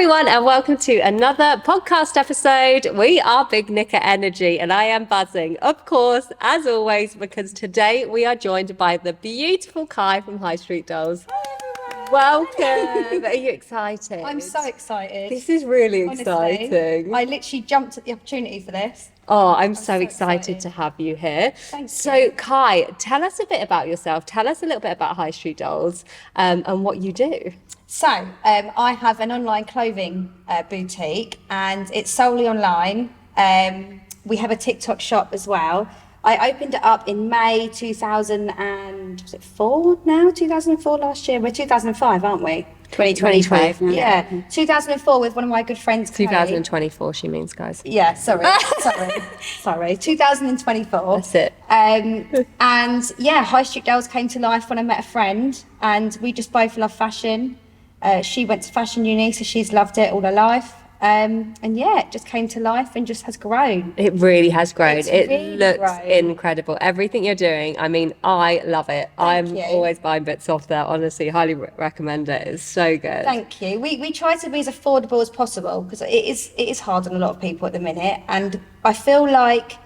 everyone, and welcome to another podcast episode. We are Big Knicker Energy, and I am buzzing, of course, as always, because today we are joined by the beautiful Kai from HighStreet Dolls. Welcome. Are you excited? I'm so excited. This is really Honestly, exciting. I literally jumped at the opportunity for this. Oh, I'm so excited to have you here. Thank so, you. Kai, tell us a bit about yourself. Tell us a little bit about HighStreet Dolls and what you do. So, I have an online clothing boutique, and it's solely online. We have a TikTok shop as well. I opened it up in May 2004 now? 2004 last year? We're 2005, aren't we? 2025. Yeah, 2004 with one of my good friends, Chloe. 2024, she means, guys. Yeah, sorry. 2024. That's it. And yeah, HighStreet Dolls came to life when I met a friend, and we just both love fashion. She went to fashion uni, so she's loved it all her life. And yeah, it just came to life and just has grown. It really has grown. It's It really looks grown. incredible. Everything you're doing, I mean, I love it. I'm you. always buying bits off there. Honestly, highly recommend it. It's so good. Thank you. We try to be as affordable as possible, because it is hard on a lot of people at the minute. And I feel like,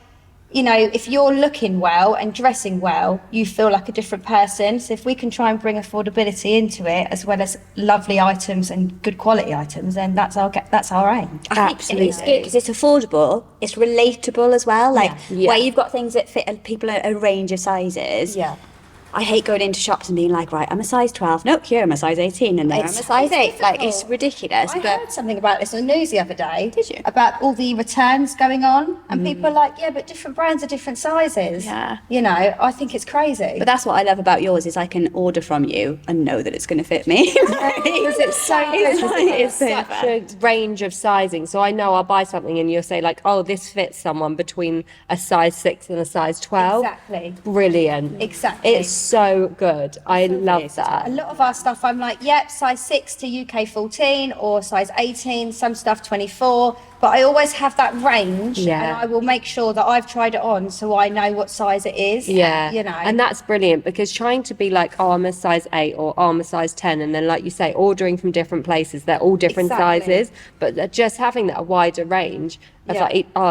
you know, if you're looking well and dressing well, you feel like a different person. So if we can try and bring affordability into it, as well as lovely items and good quality items, then that's our aim. I think it's good because it's affordable, it's relatable as well. Like Yeah. where you've got things that fit people a range of sizes. Yeah. I hate going into shops and being like, right, I'm a size 12. Nope, here I'm a size 18, and there I'm a size 8. Like, it's ridiculous. I heard something about this on the news the other day. Did you? About all the returns going on, and people are like, yeah, but different brands are different sizes. Yeah. You know, I think it's crazy. But that's what I love about yours, is I can order from you and know that it's going to fit me. Because it's so good. It's such a range of sizing. So I know I'll buy something and you'll say like, oh, this fits someone between a size 6 and a size 12. Exactly. Brilliant. Exactly. It's so good. I love that. A lot of our stuff, I'm like, yep, size 6 to UK 14 or size 18, some stuff 24. But I always have that range, Yeah. and I will make sure that I've tried it on so I know what size it is. Yeah, You know. and that's brilliant, because trying to be like, oh, I'm a size 8 or oh, I'm a size 10, and then like you say, ordering from different places, they're all different Exactly. sizes, but just having that a wider range of Yeah.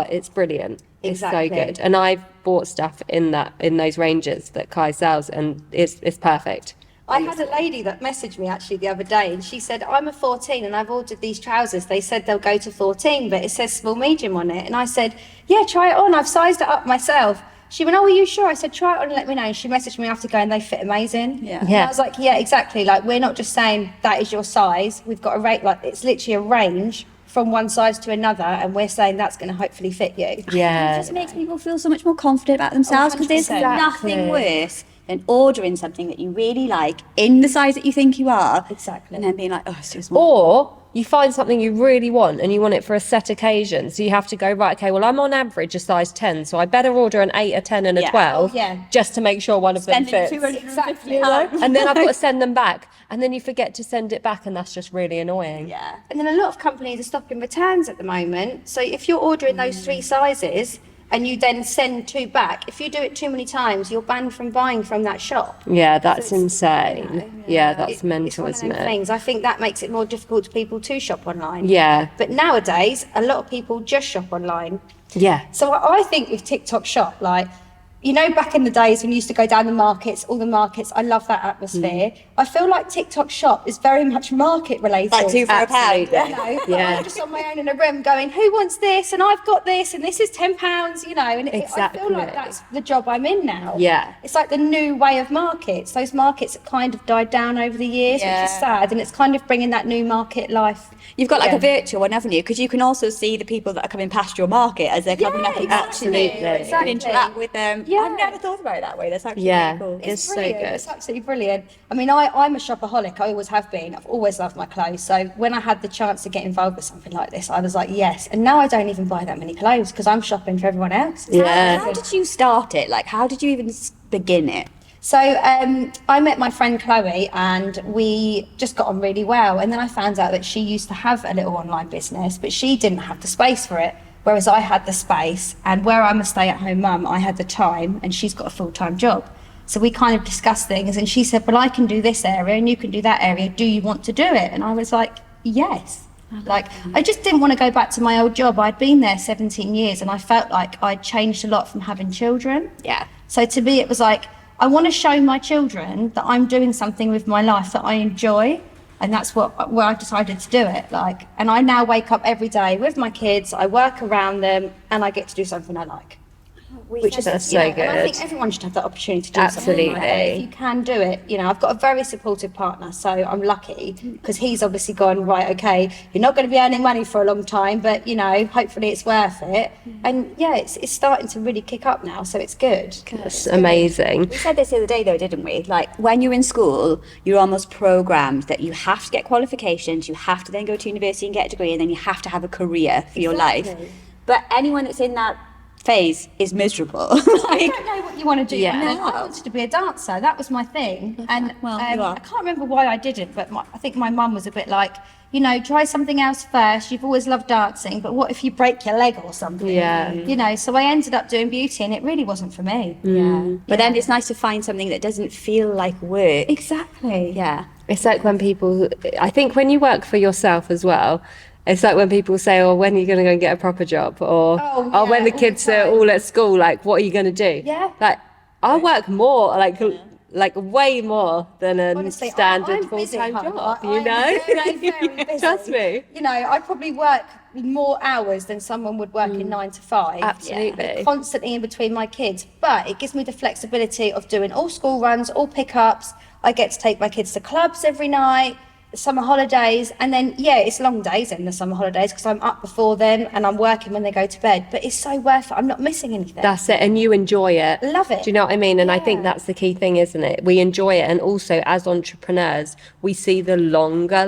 it's brilliant. Exactly. It's so good, and I've bought stuff in those ranges that Kai sells, and it's perfect. I had a lady that messaged me actually the other day, and she said, I'm a 14 and I've ordered these trousers. They said they'll go to 14, but it says small medium on it. And I said, yeah, try it on. I've sized it up myself. She went, oh, are you sure? I said, try it on and let me know. And she messaged me after going, they fit amazing. Yeah. And I was like, yeah, exactly. Like, we're not just saying that is your size. We've got a rate, like it's literally a range from one size to another, and we're saying that's going to hopefully fit you. Yeah. It just makes people feel so much more confident about themselves, because there's 100%. nothing worse than ordering something that you really like in the size that you think you are. Exactly. And then being like, oh, it's too small. Or you find something you really want and you want it for a set occasion. So you have to go, right, okay, well, I'm on average a size 10, so I better order an 8, a 10 and a Yeah. 12 Yeah. just to make sure one of them Spending fits. 250 Exactly. pounds. And then I've got to send them back. And then you forget to send it back, and that's just really annoying. Yeah. And then a lot of companies are stopping returns at the moment. So if you're ordering those 3 sizes and you then send 2 back, if you do it too many times, you're banned from buying from that shop. Yeah, that's it's, insane. you know, Yeah, that's It's mental, one of isn't them it? things. I think that makes it more difficult for people to shop online. Yeah, But nowadays, a lot of people just shop online. yeah. So I think with TikTok Shop, like, you know, back in the days when you used to go down the markets, all the markets, I love that atmosphere. I feel like TikTok Shop is very much market related. Like 2 for a pound. You know, Yeah. I'm just on my own in a room going, who wants this? And I've got this, and this is £10, you know, and I feel like Exactly. that's the job I'm in now. Yeah. It's like the new way of markets. Those markets have kind of died down over the years, which is Yeah. sad, and it's kind of bringing that new market life. You've got like Yeah. a virtual one, haven't you? Because you can also see the people that are coming past your market as they're coming up. Absolutely. You can interact with them. Yeah. I've never thought about it that way. That's actually Yeah. really cool. It's so brilliant. good. It's absolutely brilliant. I mean, I'm a shopaholic. I always have been. I've always loved my clothes. So when I had the chance to get involved with something like this, I was like, yes. And now I don't even buy that many clothes because I'm shopping for everyone else. Yeah. How did you start it? Like, how did you even begin it? So I met my friend Chloe, and we just got on really well. And then I found out that she used to have a little online business, but she didn't have the space for it. Whereas I had the space, and where I'm a stay-at-home mum, I had the time, and she's got a full-time job. So we kind of discussed things, and she said, well, I can do this area and you can do that area. Do you want to do it? And I was like, yes. Like, I just didn't want to go back to my old job. I'd been there 17 years and I felt like I'd changed a lot from having children. Yeah. So to me, it was like, I want to show my children that I'm doing something with my life that I enjoy. And that's where I decided to do it. Like, and I now wake up every day with my kids, I work around them, and I get to do something I like. Which is so good. And I think everyone should have that opportunity to do Absolutely. something like that. If you can do it, I've got a very supportive partner, so I'm lucky because he's obviously gone, right, okay, you're not going to be earning money for a long time, but hopefully it's worth it. And it's starting to really kick up now, so it's good. That's amazing. We said this the other day though, didn't we? Like, when you're in school, you're almost programmed that you have to get qualifications, you have to then go to university and get a degree, and then you have to have a career for your life. But anyone that's in that phase is miserable. I don't know what you want to do. Yeah. I mean, I wanted to be a dancer. That was my thing. And Well, you are. I can't remember why I didn't, but I think my mum was a bit like, try something else first. You've always loved dancing, but what if you break your leg or something? Yeah. So I ended up doing beauty, and it really wasn't for me. But then it's nice to find something that doesn't feel like work. Exactly. Yeah. It's like when people, I think when you work for yourself as well, it's like when people say, oh, when are you going to go and get a proper job? Or, when the kids are all at school, like, what are you going to do? Yeah. Like, I work more, like way more than a Honestly, standard I'm busy, full-time hun. job, I'm very, very busy. Trust me. I probably work more hours than someone would work in 9 to 5. Absolutely. Constantly in between my kids. But it gives me the flexibility of doing all school runs, all pickups. I get to take my kids to clubs every night, summer holidays, and then it's long days in the summer holidays because I'm up before them and I'm working when they go to bed, but it's so worth it. I'm not missing anything. That's it, and you enjoy it. Love it. Do you know what I mean? And I think that's the key thing, isn't it? We enjoy it, and also as entrepreneurs, we see the longer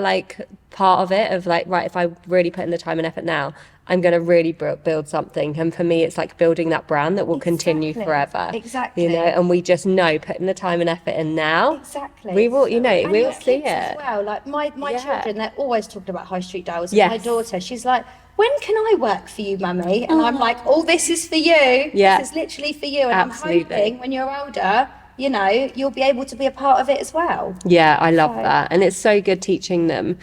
part of it of right, if I really put in the time and effort now, I'm going to really build something. And for me, it's like building that brand that will continue forever. Exactly. And we just know putting the time and effort in now. Exactly. We will, And we'll your see kids it. as well. Like my children, they're always talking about HighStreet Dolls. And Yes. my daughter, she's like, when can I work for you, mummy? And I'm like, all this is for you. Yeah. This is literally for you. And Absolutely. I'm hoping when you're older, you'll be able to be a part of it as well. Yeah, I love that. And it's so good teaching them,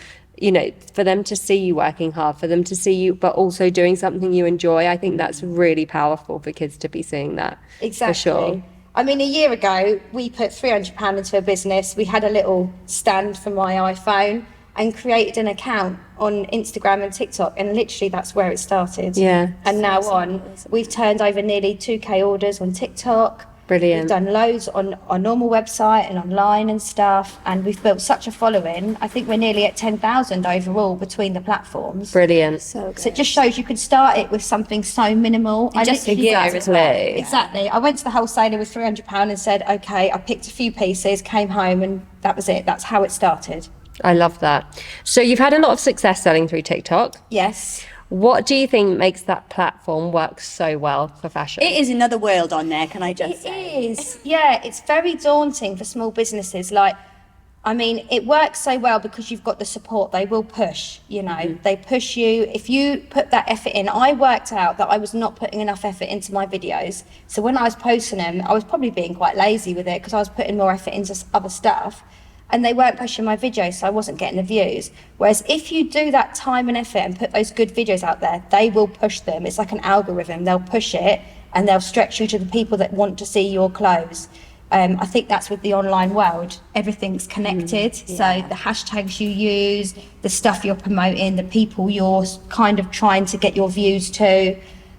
for them to see you working hard, for them to see you, but also doing something you enjoy. I think that's really powerful for kids to be seeing that. Exactly. For sure. I mean, a year ago, we put £300 into a business. We had a little stand for my iPhone and created an account on Instagram and TikTok. And literally that's where it started. Yeah. And now on, we've turned over nearly 2K orders on TikTok. Brilliant. We've done loads on our normal website and online and stuff. And we've built such a following. I think we're nearly at 10,000 overall between the platforms. Brilliant. So it just shows you could start it with something so minimal. Just a literally- year as well. Exactly. I went to the wholesaler with £300 and said, okay, I picked a few pieces, came home, and that was it. That's how it started. I love that. So you've had a lot of success selling through TikTok. Yes. What do you think makes that platform work so well for fashion? It is another world on there, can I just say? It is. Yeah, it's very daunting for small businesses. It works so well because you've got the support. They will push, they push you. If you put that effort in, I worked out that I was not putting enough effort into my videos. So when I was posting them, I was probably being quite lazy with it because I was putting more effort into other stuff. And they weren't pushing my videos, so I wasn't getting the views. Whereas if you do that time and effort and put those good videos out there, they will push them. It's like an algorithm. They'll push it and they'll stretch you to the people that want to see your clothes. I think that's with the online world. Everything's connected. So the hashtags you use, the stuff you're promoting, the people you're kind of trying to get your views to.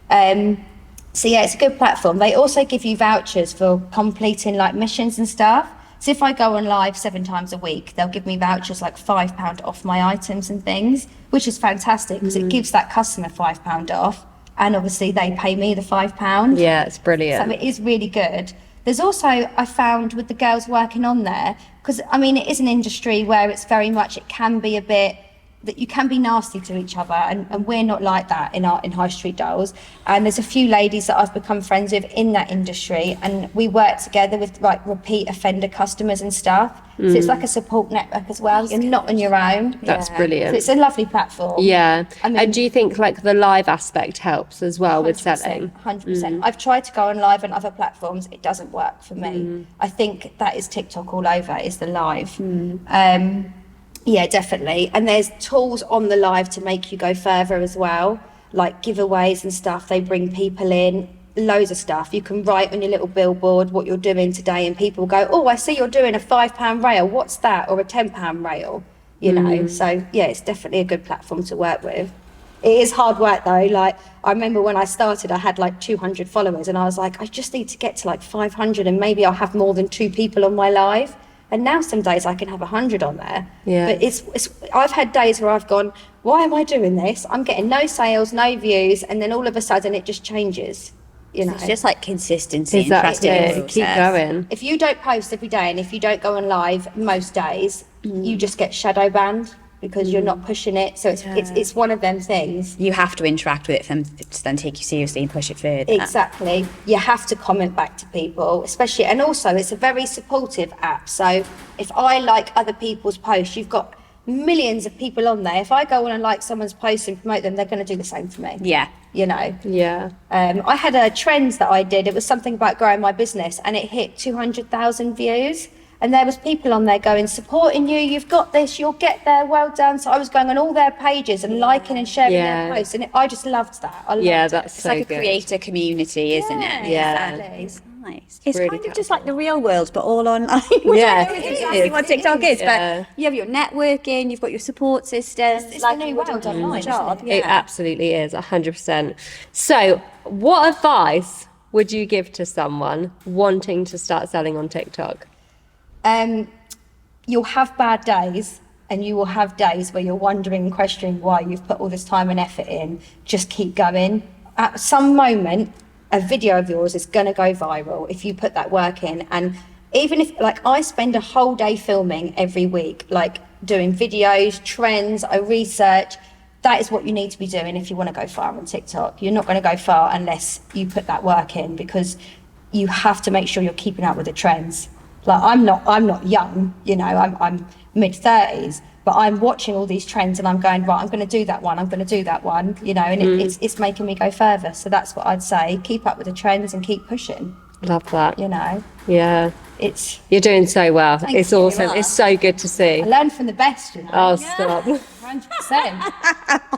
It's a good platform. They also give you vouchers for completing missions and stuff. So if I go on live 7 times a week, they'll give me vouchers like £5 off my items and things, which is fantastic because it gives that customer £5 off. And obviously they pay me the £5. Yeah, it's brilliant. So it is really good. There's also, I found with the girls working on there, because it is an industry where it's very much, it can be a bit, that you can be nasty to each other, and we're not like that in HighStreet Dolls. And there's a few ladies that I've become friends with in that industry, and we work together with repeat offender customers and stuff. So it's like a support network as well. You're not on your own. That's brilliant. So it's a lovely platform. Yeah. And do you think the live aspect helps as well with 100%, selling? 100%. I've tried to go on live on other platforms. It doesn't work for me. I think that is TikTok all over, is the live. Yeah, definitely. And there's tools on the live to make you go further as well, like giveaways and stuff. They bring people in, loads of stuff. You can write on your little billboard what you're doing today, and people go, oh, I see you're doing a £5 rail. What's that? Or a £10 rail, you know? So, yeah, it's definitely a good platform to work with. It is hard work though. Like, I remember when I started, I had like 200 followers, and I was like, I just need to get to like 500, and maybe I'll have more than 2 people on my live. And now some days I can have 100 on there. Yeah. But it's I've had days where I've gone, why am I doing this? I'm getting no sales, no views, and then all of a sudden it just changes. You know, It's just like consistency and Exactly. trusting the Keep process. going. if you don't post every day and if you don't go on live most days, you just get shadow banned because you're not pushing it. So it's one of them things. You have to interact with it for them to then take you seriously and push it further. Exactly. You have to comment back to people, especially, and also it's a very supportive app. So if I like other people's posts, you've got millions of people on there. If I go on and like someone's post and promote them, they're going to do the same for me. Yeah. You know. Yeah. I had a trends that I did. It was something about growing my business, and it hit 200,000 views. And there was people on there going, supporting you, you've got this, you'll get there, well done. So I was going on all their pages and liking and sharing Yeah. their posts, and I just loved that. I loved Yeah, it. that's It's so like a good. creator community, isn't it? Yeah. exactly. It's nice. It's really kind of just like the real world, but all online. Which Yeah, I know it is exactly is. what TikTok is. Yeah. But you have your networking, you've got your support system. It's like the new you would world in online, a job. isn't it? It absolutely is, 100%. So, what advice would you give to someone wanting to start selling on TikTok? You'll have bad days, and you will have days where you're wondering and questioning why you've put all this time and effort in. Just keep going. At some moment, a video of yours is going to go viral if you put that work in. And even if, like, I spend a whole day filming every week, like doing videos, trends, I research. That is what you need to be doing if you want to go far on TikTok. You're not going to go far unless you put that work in, because you have to make sure you're keeping up with the trends. Like, I'm not young, you know, I'm mid-30s, but I'm watching all these trends and I'm going, right, I'm going to do that one, you know, and it's making me go further. So that's what I'd say. Keep up with the trends and keep pushing, Love that. you know. Yeah. You're doing so well. It's you. awesome. It's so good to see. I learned from the best, you know. Oh, stop. 100%.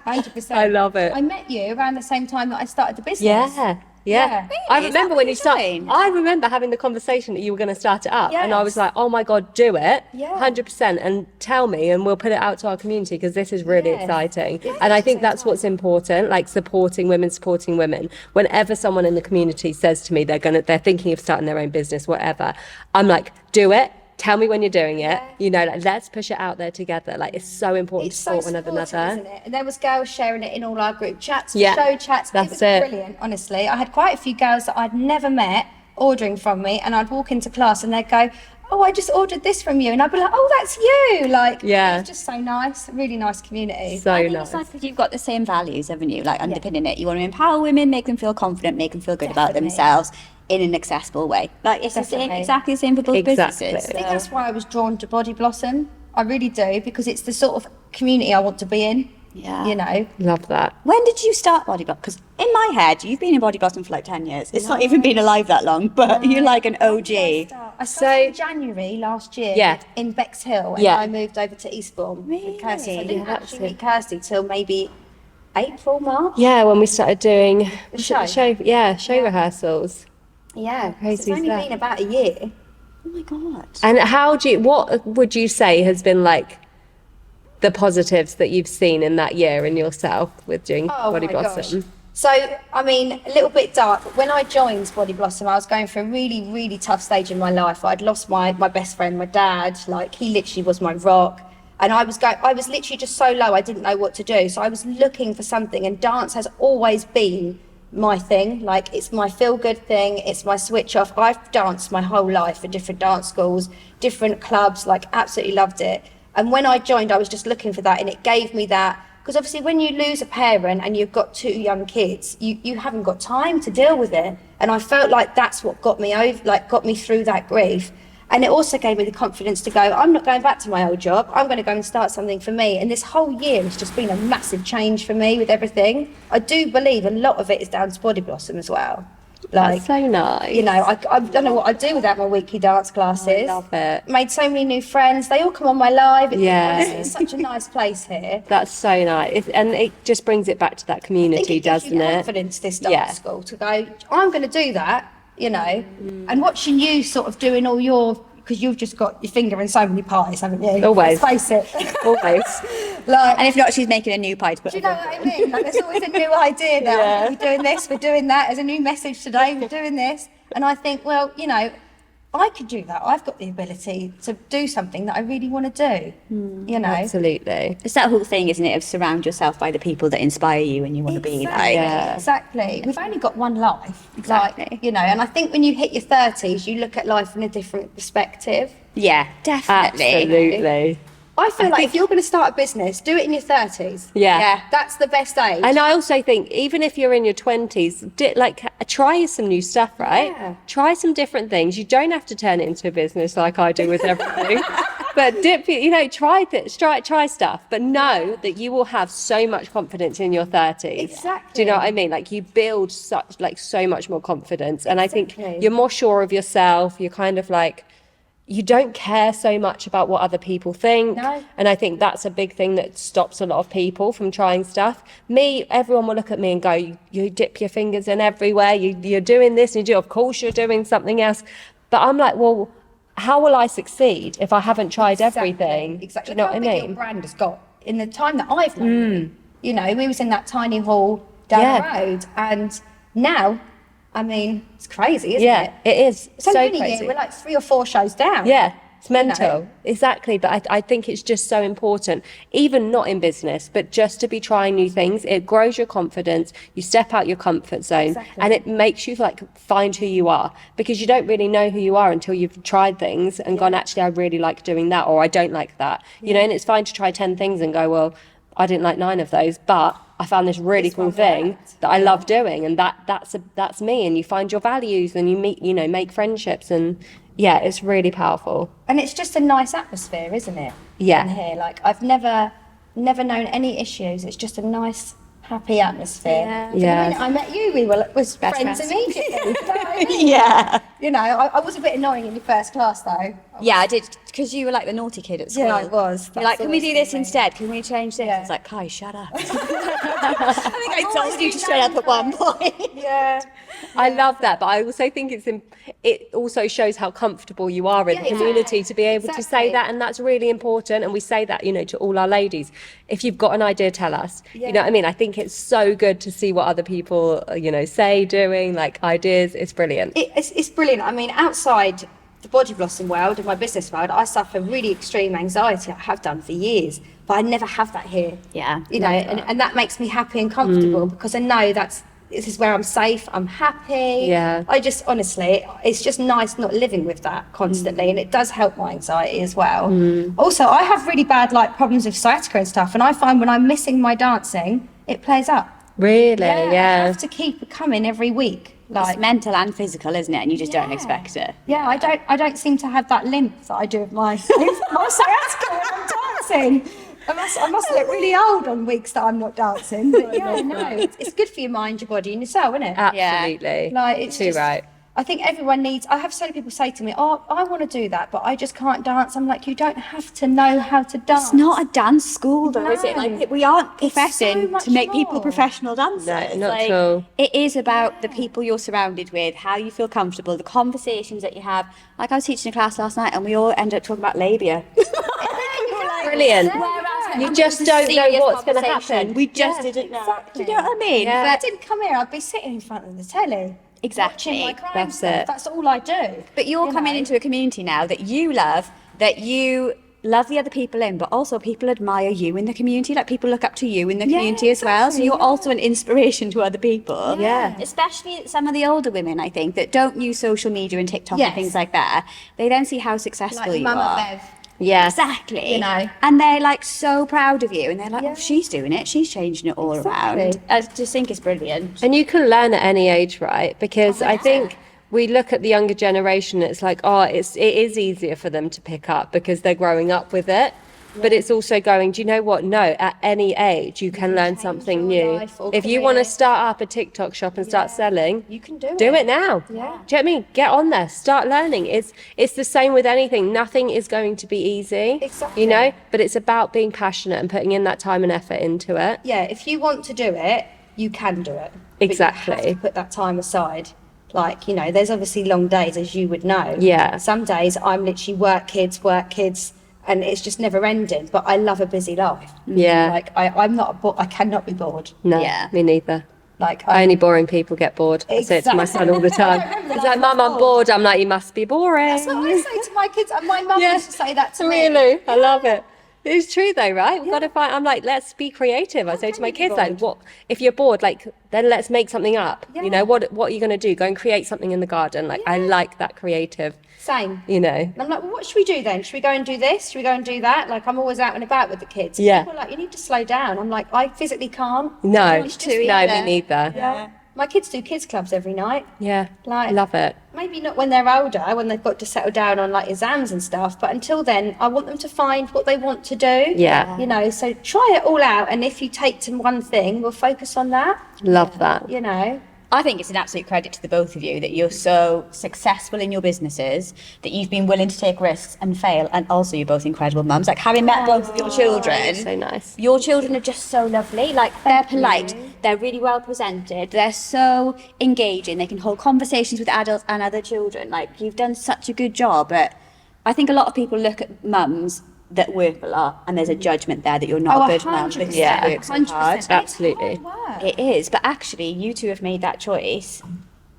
100%. I love it. I met you around the same time that I started the business. Yeah. Yeah. I Really? Is remember that when what you you started. joined? I remember having the conversation that you were going to start it up, and I was Yes. like, "Oh my God, do it, Yeah. 100%, and tell me, and we'll put it out to our community because this is really Yes. exciting." Yeah, And I think same that's what's important, like supporting women. Whenever someone in the community says to me they're thinking of starting their own business, whatever, I'm like, "Do it." Tell me when you're doing it. Yeah. You know, like, let's push it out there together. Like, it's so important It's to so support one supportive, another. isn't it? And there was girls sharing it in all our group chats, Yeah, show chats. that's It was it. brilliant, honestly. I had quite a few girls that I'd never met ordering from me, and I'd walk into class and they'd go, oh, I just ordered this from you. And I'd be like, oh, that's you. Like, Yeah. it was just so nice, really nice community. So I think nice. it's nice because you've got the same values, haven't you? Like underpinning it. You want to empower women, make them feel confident, make them feel good about Definitely. themselves in an accessible way. Like it's the same, Definitely. exactly the same for both Exactly. businesses. I think that's why I was drawn to BodiBlossom. I really do, because it's the sort of community I want to be in. Yeah. You know. Love that. When did you start BodiBlossom? Because in my head, you've been in BodiBlossom for like 10 years. It's not even been alive that long, but you're like an OG. I started in January last year Yeah. in Bexhill, and Yeah. I moved over to Eastbourne with Kirsty. So I Really? didn't Yeah, actually meet Kirsty till maybe April, March. Yeah, when we started doing The show. show rehearsals. Yeah, so crazy it's is only that? been about a year. Oh my God. And what would you say has been like the positives that you've seen in that year in yourself with doing Oh my BodiBlossom? gosh. So, I mean, a little bit dark, but when I joined BodiBlossom, I was going through a really, really tough stage in my life. I'd lost my best friend, my dad. Like, he literally was my rock. And I was literally just so low, I didn't know what to do. So I was looking for something, and dance has always been my thing. Like, it's my feel-good thing, it's my switch off. I've danced my whole life in different dance schools, different clubs, like, absolutely loved it. And when I joined, I was just looking for that, and it gave me that. Because obviously when you lose a parent and you've got 2 young kids, you haven't got time to deal with it. And I felt like that's what got me through that grief. And it also gave me the confidence to go, I'm not going back to my old job. I'm going to go and start something for me. And this whole year has just been a massive change for me with everything. I do believe a lot of it is down to BodiBlossom as well. That's so nice. You know, I don't know what I'd do without my weekly dance classes. I love it. Made so many new friends. They all come on my live. Yeah. It's such a nice place here. That's so nice. And it just brings it back to that I think community, it gives doesn't you it? confidence, this dance school, to go, I'm going to do that, you know. And watching you sort of doing all your, because you've just got your finger in so many pies, haven't you? Always. Let's face it. Always. Like, And if not, she's making a new pie to put do you know what I mean? Like, there's always a new idea now. Yeah. We're doing this, we're doing that. There's a new message today, we're doing this. And I think, well, you know, I could do that. I've got the ability to do something that I really want to do, you know. Absolutely. It's that whole thing, isn't it, of surround yourself by the people that inspire you and you want to be like. Yeah. Exactly. We've only got one life. Exactly. Like, you know, and I think when you hit your 30s, you look at life in a different perspective. Yeah, definitely. Absolutely. I feel like if you're going to start a business, do it in your 30s. Yeah. That's the best age. And I also think, even if you're in your 20s, try some new stuff, right? Yeah. Try some different things. You don't have to turn it into a business like I do with everything. But try stuff. But know that you will have so much confidence in your 30s. Exactly. Do you know what I mean? Like, you build so much more confidence. And I think Exactly. you're more sure of yourself. You're kind of like, you don't care so much about what other people think. No. And I think that's a big thing that stops a lot of people from trying stuff. Everyone will look at me and go, you dip your fingers in everywhere, you're doing this, and of course you're doing something else. But I'm like, well, how will I succeed if I haven't tried everything? Exactly. Do you know Look what I how big mean? your brand has got in the time that I've known you. You know, we was in that tiny hall down Yeah. the road, and now, I mean, it's crazy, isn't Yeah, it? it is. So So many crazy. years, we're like 3 or 4 shows down. Yeah, it's mental. know? Exactly. But I think it's just so important, even not in business, but just to be trying new things. It grows your confidence. You step out your comfort zone, Exactly. and it makes you find who you are, because you don't really know who you are until you've tried things and gone, actually, I really like doing that, or I don't like that. You know, and it's fine to try 10 things and go, well, I didn't like 9 of those, but I found this really cool one thing worked. that I love doing, and that's me. And you find your values, and you make friendships, and yeah, it's really powerful. And it's just a nice atmosphere, isn't it? Yeah. In here, like I've never known any issues. It's just a nice, happy atmosphere. Yeah. From Yeah. the minute I met you, we was Best friends friends. immediately. You know what I mean? Yeah. You know, I was a bit annoying in your first class though. Yeah, I did, because you were like the naughty kid at school. Yeah, I was. You're like, That's can we do always this been me. instead? Can we change this? Yeah. It's like, Kai, shut up. I think I told you to been shut up known at one point. Yeah. I love that, but I also think it also shows how comfortable you are in the Yeah, community to be able to say exactly. that, and that's really important. And we say that, to all our ladies. If you've got an idea, tell us. You know what I mean? I think it's so good to see what other people, say, doing, like ideas. It's brilliant. It's brilliant. I mean, outside the BodiBlossom world and my business world, I suffer really extreme anxiety. I have done for years, but I never have that here. Yeah, You know, love that. and that makes me happy and comfortable because I know this is where I'm safe, I'm happy. Yeah. I just, honestly, it's just nice not living with that constantly, and it does help my anxiety as well. Also, I have really bad problems with sciatica and stuff, and I find when I'm missing my dancing, it plays up. Really? I Yeah. have to keep it coming every week. It's mental and physical, isn't it? And you just don't expect it. Yeah, I don't seem to have that limp that I do with my sciatica when I'm dancing. I must look really old on weeks that I'm not dancing. But yeah, no, it's good for your mind, your body, and your soul, isn't it? Absolutely. Like, it's Too just- right. I think everyone needs. I have so many people say to me, "Oh, I want to do that, but I just can't dance." I'm like, you don't have to know how to dance. It's not a dance school, though, is it? No. Like, we aren't It's so professing much to make people more. professional dancers. No, not Like, at all. It is about the people you're surrounded with, how you feel comfortable, the conversations that you have. Like, I was teaching a class last night, and we all ended up talking about labia. Brilliant. You just don't know what's going to Conversation. happen. We just didn't know. Exactly. Do you know what I mean? Yeah. If I didn't come here, I'd be sitting in front of the telly. Exactly. Watching my crime That's stuff. it. That's all I do. But you're You coming know? into a community now that you love the other people in, but also people admire you in the community. Like, people look up to you in the community as well. So exactly, you're yeah. also an inspiration to other people. Yeah. Especially some of the older women, I think, that don't use social media and TikTok Yes. and things like that. They then see how successful Like you Mama are. Bev. Yeah. Exactly. You know. And they're like so proud of you, and they're like, Yeah. oh, she's doing it, she's changing it all Exactly. around. I just think it's brilliant. And you can learn at any age, right? Because I think we look at the younger generation, it's like, it is easier for them to pick up because they're growing up with it. but it's also going, do you know what? No, at any age, you can learn change something your new. life or If you want to career. start up a TikTok shop and start selling, You can do it it. now. Yeah. Do you know what I mean? Get on there, start learning. It's the same with anything. Nothing is going to be easy, Exactly. you know, but it's about being passionate and putting in that time and effort into it. Yeah, if you want to do it, you can do it. Exactly. But you have to put that time aside. Like, you know, there's obviously long days, as you would know. Yeah. Some days I'm literally work kids, and it's just never ending. But I love a busy life. Yeah. Like, I'm not, I cannot be bored. No, Yeah. me neither. Like, Only boring people get bored. I say it to my son all the time. I remember He's that like, Mum, I'm before. bored. I'm like, you must be boring. That's what I say to my kids. And my mum used to say that to me. Really? I love it. It's true though, right? We've got to find, I'm like, let's be creative. I say to my can you be kids, like, bored? what, if you're bored, like, then let's make something up. You Yeah. know, what are you going to do? Go and create something in the garden. Like, I like that creative, Same. you know. And I'm like, well, what should we do then? Should we go and do this? Should we go and do that? Like, I'm always out and about with the kids. Yeah. People are like, you need to slow down. I'm like, I physically can't. No, It's just no, me neither. Yeah. My kids do kids clubs every night. Yeah, Like, love it. Maybe not when they're older, when they've got to settle down on like exams and stuff. But until then, I want them to find what they want to do. Yeah. You know, so try it all out. And if you take to one thing, we'll focus on that. Love that. You know. I think it's an absolute credit to the both of you that you're so successful in your businesses, that you've been willing to take risks and fail, and also you're both incredible mums. Like, having met both of your children, So nice. your children are just so lovely. Like, they're polite, they're really well presented, they're so engaging, they can hold conversations with adults and other children. Like, you've done such a good job. But I think a lot of people look at mums that work a lot, and there's a judgment there that you're not a good mum because you Yeah. work so hard. 100%. Absolutely. It's hard work. It is, but actually, you two have made that choice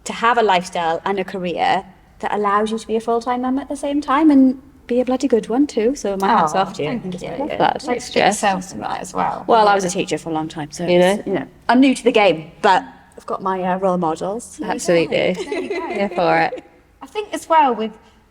to have a lifestyle and a career that allows you to be a full-time mum at the same time and be a bloody good one too. So my hat's off to you. Thank you. Yeah. That's Like, it's speak just, yourself to that as well. Well, I was a teacher for a long time, so You know? I'm new to the game, but I've got my role models. absolutely. Here for it. I think as well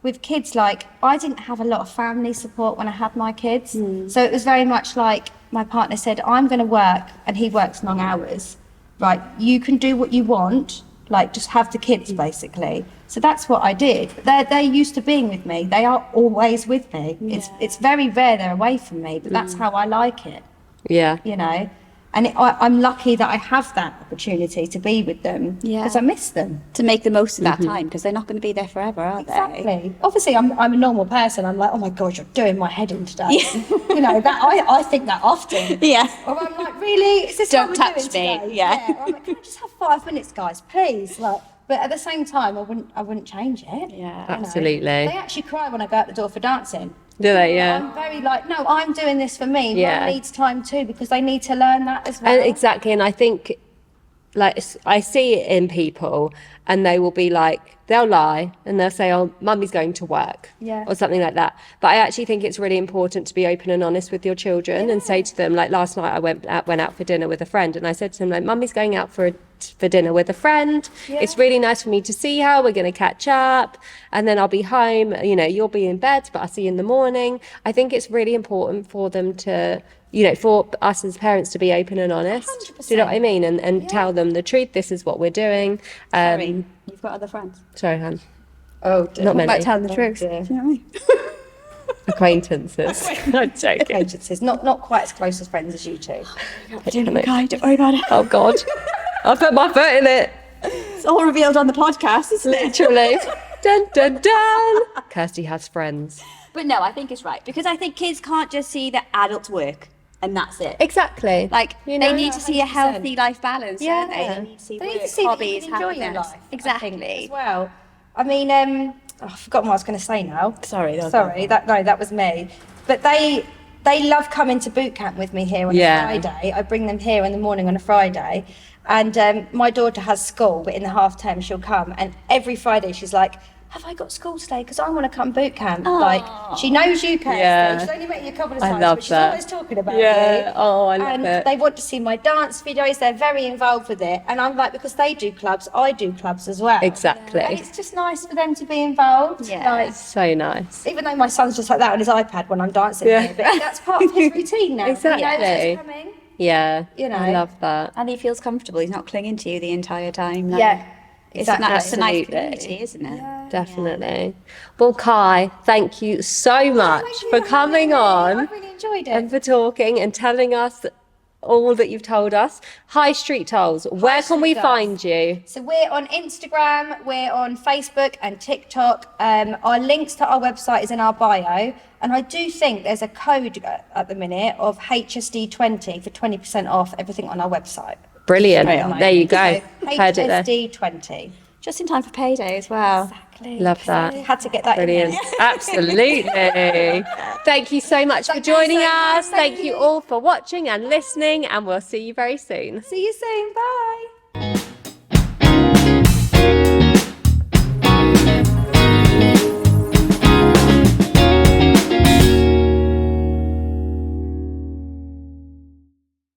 with kids, like, I didn't have a lot of family support when I had my kids. So it was very much like my partner said, I'm going to work, and he works long hours. Right, you can do what you want, like, just have the kids, basically. So that's what I did. They're used to being with me. They are always with me. It's very rare they're away from me, but that's how I like it, Yeah. you know. And I'm lucky that I have that opportunity to be with them Yeah. because I miss them. To make the most of that time, because they're not going to be there forever, are they? Exactly. Obviously, I'm a normal person. I'm like, oh my God, you're doing my head in today. You know, that I think that often. Yeah. Or I'm like, really? Is this Don't what we're touch doing me. today? Yeah. Or I'm like, can I just have 5 minutes, guys, please? Like, but at the same time, I wouldn't change it. Yeah. you know. Absolutely. They actually cry when I go out the door for dancing. Do they? Yeah. I'm very like, no, I'm doing this for me. Yeah. Mum needs time too because they need to learn that as well. And exactly, and I think, like, I see it in people, and they will be like, they'll lie and they'll say, oh, mummy's going to work, Yeah. or something like that. But I actually think it's really important to be open and honest with your children and say to them, like, last night I went out for dinner with a friend, and I said to them, like, mummy's going out for dinner with a friend. It's really nice for me to see her. We're going to catch up, and then I'll be home. You know, you'll be in bed, but I'll see you in the morning. I think it's really important for them to, you know, for us as parents to be open and honest. 100%. Do you know what I mean? And tell them the truth. This is what we're doing. Sorry, you've got other friends. Sorry, Han. Oh, dear. Not many. About telling the truth. dear. Do you know what I mean? Acquaintances. I'm joking. Agencies, not quite as close as friends as you two. Don't worry about it. Oh God, I put my foot in it. It's all revealed on the podcast, isn't it? Literally. Dun dun dun. Kirsty has friends. But no, I think it's right, because I think kids can't just see that adults work and that's it. Exactly. Like, You they know, need to see a 100%. healthy life balance, don't they? Yeah. They need to see They need work, to see that hobbies, you can enjoy your happiness. life. I think, Exactly. as well. I mean, I've forgotten what I was going to say now. Sorry, That was me. But they love coming to boot camp with me here on a Friday. I bring them here in the morning on a Friday, and my daughter has school, but in the half term she'll come, and every Friday she's like, have I got school today? Because I want to come boot camp. Like, she knows you, Kirsty. Yeah. She's only met you a couple of I times, love but she's that. always talking about Yeah. you. Oh, I love and it. they want to see my dance videos. They're very involved with it. And I'm like, because they do clubs, I do clubs as well. Exactly. And it's just nice for them to be involved. Yeah. Like, So nice. even though my son's just like that on his iPad when I'm dancing Yeah. here, but that's part of his routine now. Exactly. He knows it's coming. Yeah. You know. I love that. And he feels comfortable. He's not clinging to you the entire time. Like, Yeah. It's Exactly. a nice Absolutely. community, isn't it? Yeah. Definitely. Well, Kai, thank you so much for coming on. I really enjoyed And it. for talking and telling us all that you've told us. High Street Dolls, where can we Dolls. find you? So we're on Instagram, we're on Facebook and TikTok. Our links to our website is in our bio. And I do think there's a code at the minute of HSD20 for 20% off everything on our website. Brilliant. Right. There you go. So Heard it there. HSD20. Just in time for payday as well. Exactly. Love that. Had to get that Brilliant. in there. Absolutely. Thank you so much for Thank you joining so much. us. Thank you all for watching and listening, and we'll see you very soon. See you soon. Bye.